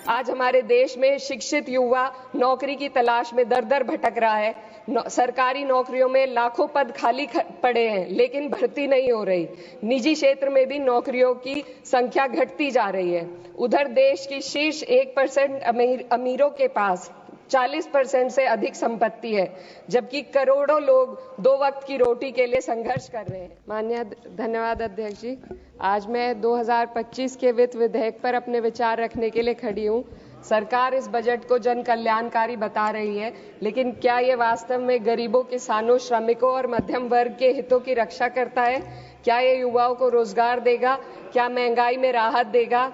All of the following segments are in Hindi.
आज हमारे देश में शिक्षित युवा नौकरी की तलाश में दर दर भटक रहा है। सरकारी नौकरियों में लाखों पद खाली पड़े हैं, लेकिन भर्ती नहीं हो रही। निजी क्षेत्र में भी नौकरियों की संख्या घटती जा रही है। उधर देश की शीर्ष 1% अमीरों के पास 40% से अधिक संपत्ति है, जबकि करोड़ों लोग 2 वक्त की रोटी के लिए संघर्ष कर रहे हैं। धन्यवाद अध्यक्ष जी। आज मैं 2025 के वित्त विधेयक पर अपने विचार रखने के लिए खड़ी हूँ। सरकार इस बजट को जन कल्याणकारी बता रही है, लेकिन क्या ये वास्तव में गरीबों, किसानों, श्रमिकों और मध्यम वर्ग के हितों की रक्षा करता है? क्या ये युवाओं को रोजगार देगा? क्या महंगाई में राहत देगा?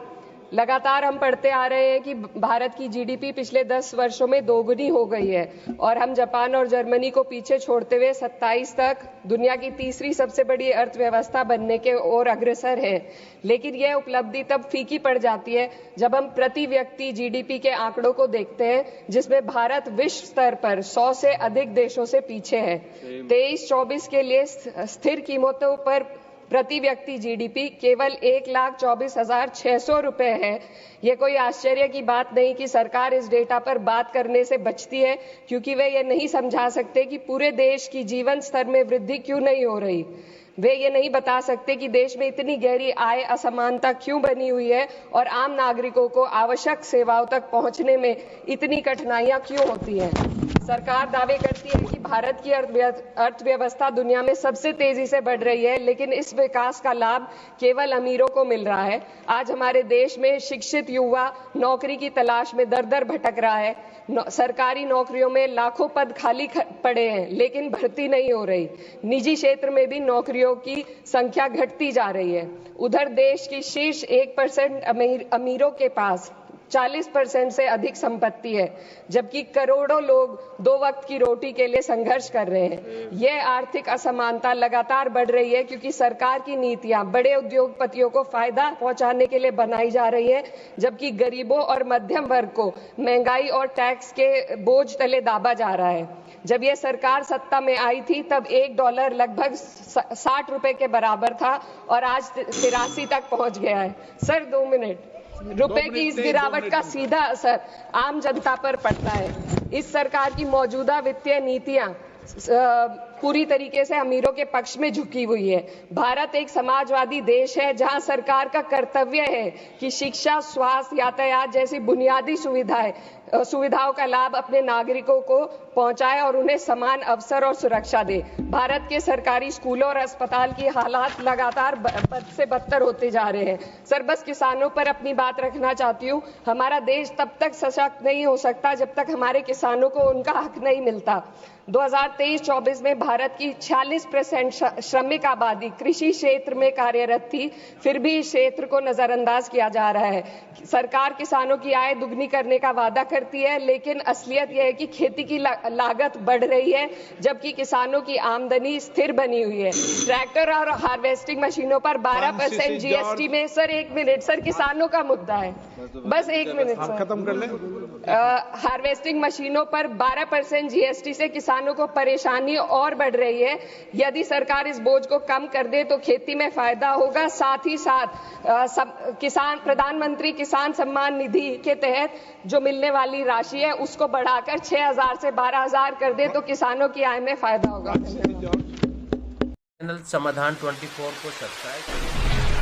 लगातार हम पढ़ते आ रहे हैं कि भारत की जीडीपी पिछले 10 वर्षों में दोगुनी हो गई है और हम जापान और जर्मनी को पीछे छोड़ते हुए 27 तक दुनिया की तीसरी सबसे बड़ी अर्थव्यवस्था बनने के ओर अग्रसर है। लेकिन यह उपलब्धि तब फीकी पड़ जाती है जब हम प्रति व्यक्ति जीडीपी के आंकड़ों को देखते हैं, जिसमें भारत विश्व स्तर पर 100 से अधिक देशों से पीछे है। 23-24 के लिए स्थिर कीमतों पर प्रति व्यक्ति जीडीपी केवल 1,24,600 रुपए है। ये कोई आश्चर्य की बात नहीं कि सरकार इस डेटा पर बात करने से बचती है, क्योंकि वे ये नहीं समझा सकते कि पूरे देश की जीवन स्तर में वृद्धि क्यों नहीं हो रही। वे ये नहीं बता सकते कि देश में इतनी गहरी आय असमानता क्यों बनी हुई है और आम नागरिकों को आवश्यक सेवाओं तक पहुंचने में इतनी कठिनाइयां क्यों होती हैं। सरकार दावे करती है कि भारत की अर्थव्यवस्था दुनिया में सबसे तेजी से बढ़ रही है, लेकिन इस विकास का लाभ केवल अमीरों को मिल रहा है। आज हमारे देश में शिक्षित युवा नौकरी की तलाश में दर दर भटक रहा है। सरकारी नौकरियों में लाखों पद खाली पड़े हैं, लेकिन भर्ती नहीं हो रही। निजी क्षेत्र में भी नौकरियों की संख्या घटती जा रही है। उधर देश की शीर्ष 1% अमीरों के पास 40% से अधिक संपत्ति है, जबकि करोड़ों लोग 2 वक्त की रोटी के लिए संघर्ष कर रहे हैं। यह आर्थिक असमानता लगातार बढ़ रही है क्योंकि सरकार की नीतियां बड़े उद्योगपतियों को फायदा पहुंचाने के लिए बनाई जा रही है, जबकि गरीबों और मध्यम वर्ग को महंगाई और टैक्स के बोझ तले दाबा जा रहा है। जब यह सरकार सत्ता में आई थी तब $1 लगभग 60 रुपए के बराबर था और आज 83 तक पहुंच गया है। Sir 2 minute. रुपए की इस गिरावट का सीधा असर आम जनता पर पड़ता है। इस सरकार की मौजूदा वित्तीय नीतियां पूरी तरीके से अमीरों के पक्ष में झुकी हुई है। भारत एक समाजवादी देश है जहां सरकार का कर्तव्य है कि शिक्षा, स्वास्थ्य, यातायात जैसी बुनियादी सुविधाओं का लाभ अपने नागरिकों को पहुंचाए और उन्हें समान अवसर और सुरक्षा दे। भारत के सरकारी स्कूलों और अस्पताल की हालात लगातार बद से बदतर होते जा रहे हैं। सर बस किसानों पर अपनी बात रखना चाहती हूँ। हमारा देश तब तक सशक्त नहीं हो सकता जब तक हमारे किसानों को उनका हक नहीं मिलता। 2023-24 में भारत की 46% श्रमिक आबादी कृषि क्षेत्र में कार्यरत थी, फिर भी इस क्षेत्र को नजरअंदाज किया जा रहा है। सरकार किसानों की आय दुगनी करने का वादा करती है, लेकिन असलियत यह है कि खेती की लागत बढ़ रही है, जबकि किसानों की आमदनी स्थिर बनी हुई है। ट्रैक्टर और हार्वेस्टिंग मशीनों पर 12% जीएसटी में। सर 1 मिनट, सर किसानों का मुद्दा है, बस 1 मिनट सर, खत्म कर ले। हार्वेस्टिंग मशीनों पर 12% जीएसटी से किसानों को परेशानी और बढ़ रही है। यदि सरकार इस बोझ को कम कर दे तो खेती में फायदा होगा। साथ ही साथ प्रधानमंत्री किसान सम्मान निधि के तहत जो मिलने वाली राशि है उसको बढ़ाकर 6,000 से 12,000 कर दे तो किसानों की आय में फायदा होगा। चैनल समाधान 24 को सब्सक्राइब करें।